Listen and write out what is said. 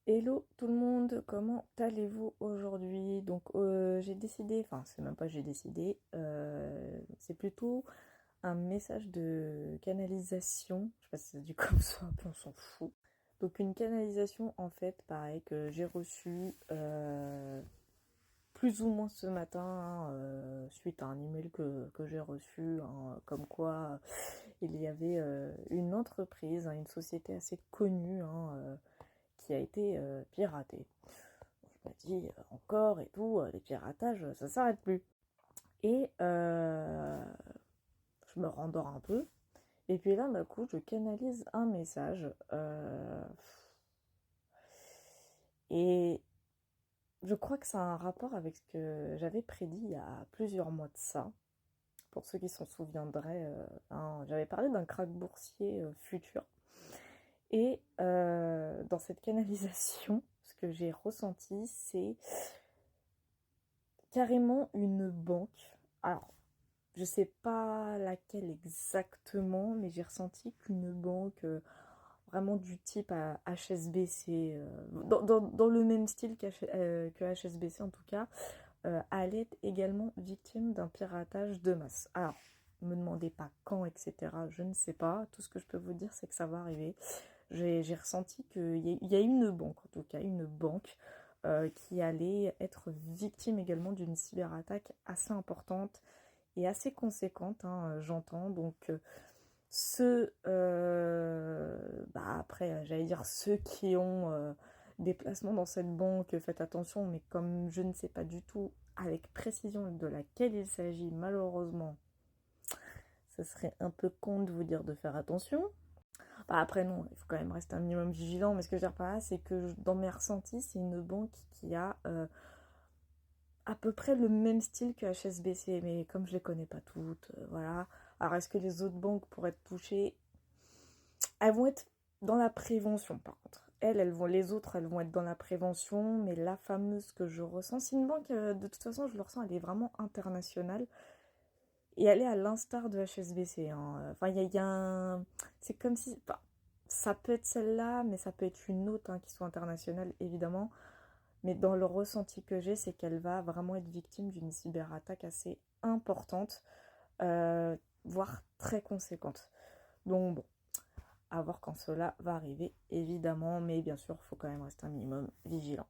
Hello tout le monde, comment allez-vous aujourd'hui? Donc j'ai décidé, enfin c'est même pas j'ai décidé, c'est plutôt un message de canalisation, je sais pas si ça se dit comme ça, puis on s'en fout. Donc une canalisation en fait, pareil, que j'ai reçue plus ou moins ce matin, hein, suite à un email que j'ai reçu, hein, comme quoi il y avait une entreprise, hein, une société assez connue, hein, qui a été piratée. Je me dis, encore et tout, les piratages, ça s'arrête plus. Et je me rendors un peu. Et puis là, d'un coup, je canalise un message. Et je crois que ça a un rapport avec ce que j'avais prédit il y a plusieurs mois de ça. Pour ceux qui s'en souviendraient, hein, j'avais parlé d'un krach boursier futur. Et dans cette canalisation, ce que j'ai ressenti, c'est carrément une banque. Alors, je sais pas laquelle exactement, mais j'ai ressenti qu'une banque vraiment du type à HSBC, dans le même style que HSBC en tout cas, allait être également victime d'un piratage de masse. Alors, ne me demandez pas quand, etc. Je ne sais pas. Tout ce que je peux vous dire, c'est que ça va arriver. J'ai ressenti qu'il y a une banque, en tout cas, une banque qui allait être victime également d'une cyberattaque assez importante et assez conséquente, hein, j'entends. Donc, après, j'allais dire ceux qui ont des placements dans cette banque, faites attention, mais comme je ne sais pas du tout avec précision de laquelle il s'agit, malheureusement, ce serait un peu con de vous dire de faire attention. Bah après non, il faut quand même rester un minimum vigilant, mais ce que je veux dire par là, c'est que dans mes ressentis, c'est une banque qui a à peu près le même style que HSBC, mais comme je les connais pas toutes, voilà. Alors est-ce que les autres banques pourraient être touchées? Elles vont être dans la prévention par contre. Les autres, elles vont être dans la prévention, mais la fameuse que je ressens, c'est une banque, de toute façon, je le ressens, elle est vraiment internationale. Et elle est à l'instar de HSBC, hein. Enfin, il y a un... C'est comme si... Enfin, ça peut être celle-là, mais ça peut être une autre, hein, qui soit internationale, évidemment. Mais dans le ressenti que j'ai, c'est qu'elle va vraiment être victime d'une cyberattaque assez importante, euh, voire très conséquente. Donc bon, à voir quand cela va arriver, évidemment. Mais bien sûr, il faut quand même rester un minimum vigilant.